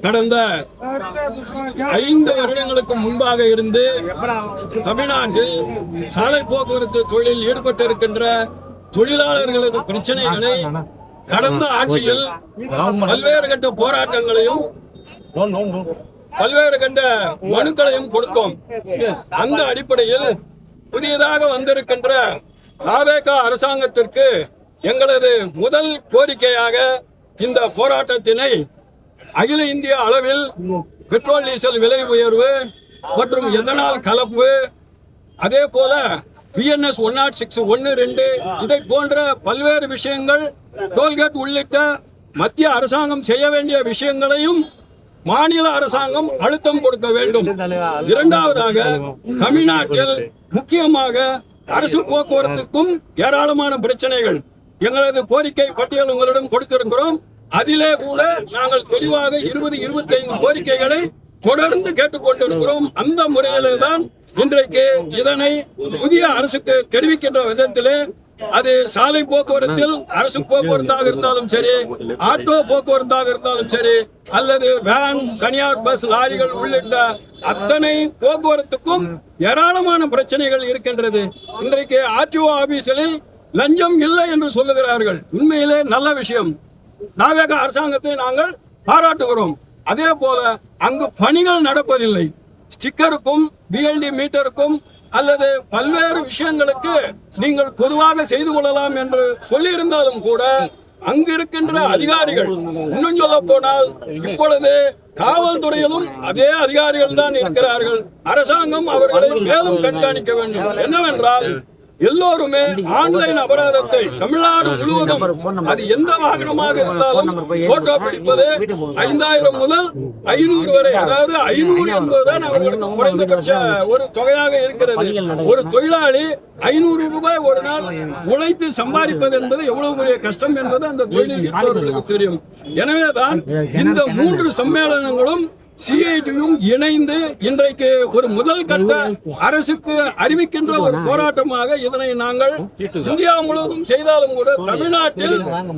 கடந்த 5 வருடங்களுக்கு முன்பாக இருந்து தமிழ்நாட்டில் சாலை போக்குவரத்து தொழிலில் ஈடுபட்டிருக்கின்ற தொழிலாளர்களது பிரச்சனைகளை கடந்த ஆட்சியில் பல்வேறு கட்ட போராட்டங்களையும் பல்வேறு கட்ட மனுக்களையும் கொடுத்தோம். அந்த அடிப்படையில் புதியதாக வந்திருக்கின்ற தாவேகா அரசாங்கத்திற்கு எங்களது முதல் கோரிக்கையாக இந்த போராட்டத்தினை அகில இந்திய அளவில் பெட்ரோல் டீசல் விலை உயர்வு மற்றும் எதனால் கலப்பு, அதே போல BNS 106, 12 இதை போன்ற பல்வேறு விஷயங்கள், டோல்கேட் உள்ளிட்ட மத்திய அரசாங்கம் செய்ய வேண்டிய விஷயங்களையும் மாநில அரசாங்கம் அழுத்தம் கொடுக்க வேண்டும். இரண்டாவதாக, தமிழ்நாட்டில் முக்கியமாக அரசு போக்குவரத்துக்கும் ஏராளமான பிரச்சனைகள். எங்களது கோரிக்கை பட்டியல் உங்களிடம் கொடுத்திருக்கிறோம். அதிலே கூட நாங்கள் தெளிவாக 20-25 கோரிக்கைகளை தொடர்ந்து கேட்டுக்கொண்டிருக்கிறோம். அந்த முறையிலே தான் இன்றைக்கு இதனை புதிய அரசுக்கு தெரிவிக்கின்ற விதத்திலே, அது சாலை போக்குவரத்தில் அரசு போக்குவரத்தாக இருந்தாலும் சரி, ஆட்டோ போக்குவரத்தாக இருந்தாலும் சரி, அல்லது வேன், தனியார் பஸ், லாரிகள் உள்ளிட்ட அத்தனை போக்குவரத்துக்கும் ஏராளமான பிரச்சனைகள் இருக்கின்றது. இன்றைக்கு RTO ஆபீஸில் லஞ்சம் இல்லை என்று சொல்லுகிறார்கள். உண்மையிலே நல்ல விஷயம். தாவேகா அரசாங்கத்தை நாங்கள் பாராட்டுகிறோம். அதே போல அங்கு பணிகள் நடப்பதில்லை. ஸ்டிக்கருக்கும் BLD மீட்டருக்கும் அல்லது பல்வேறு விஷயங்களுக்கு நீங்கள் பொதுவாக செய்து கொள்ளலாம் என்று சொல்லியிருந்தாலும் கூட அங்கு இருக்கின்ற அதிகாரிகள், இன்னும் சொல்ல போனால் இப்பொழுது காவல்துறையிலும் அதே அதிகாரிகள் தான் இருக்கிறார்கள். அரசாங்கம் அவர்களை மேலும் கண்காணிக்க வேண்டும். என்னவென்றால், எல்லோருமே ஆன்லைன் அபராதத்தை தமிழ்நாடு முழுவதும் அது எந்த வாகனமாக இருந்தாலும் போட்டோ பிடிப்பது 5000 முதல் 500 வரை, அதாவது 500 என்பதுதான் அவர்களுக்கு குறைந்தபட்ச ஒரு தொகையாக இருக்கிறது. ஒரு தொழிலாளி 500 ரூபாய் ஒரு நாள் உழைத்து சம்பாதிப்பது என்பது எவ்வளவு பெரிய கஷ்டம் என்பது அந்த தொழிலில் இருப்பவர்களுக்கு தெரியும். எனவேதான் இந்த 3 சம்மேளனங்களும் CITயும் இணைந்து இன்றைக்கு ஒரு முதல் கட்ட அரசுக்கு அறிவிக்கின்ற ஒரு போராட்டமாக இதனை நாங்கள் இந்தியா முழுவதும் செய்தாலும் கூட தமிழ்நாட்டில்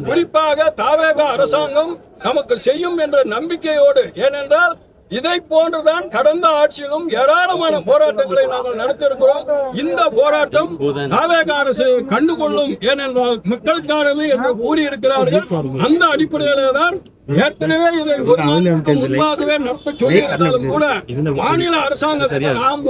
குறிப்பாக தாவேகா அரசாங்கம் நமக்கு செய்யும் என்ற நம்பிக்கையோடு, ஏனென்றால் இதை போன்றுதான் கடந்த ஆட்சியிலும் ஏராளமான போராட்டங்களை நாங்கள் நடத்தியிருக்கிறோம். இந்த போராட்டம் தாவேகா அரசு கண்டுகொள்ளும், ஏனென்றால் மக்களுக்கானது என்று கூறியிருக்கிறார்கள். அந்த அடிப்படையிலே தான் ஏற்கனவே இதை ஒரு நாளுக்கு முன்பாகவே நடத்த சொல்லியிருந்தாலும் கூட மாநில அரசாங்கத்துக்கு நாம்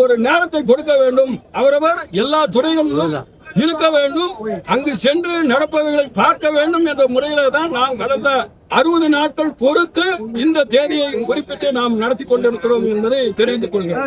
ஒரு நேரத்தை கொடுக்க வேண்டும். அவரவர் எல்லா துறைகளிலும் இருக்க வேண்டும், அங்கு சென்று நடப்பவர்களை பார்க்க வேண்டும் என்ற முறையில தான் நாம் கடந்த 60 நாட்கள் பொறுத்து இந்த தேதியை குறிப்பிட்டு நாம் நடத்தி கொண்டிருக்கிறோம் என்பதை தெரிவித்துக் கொள்கிறோம்.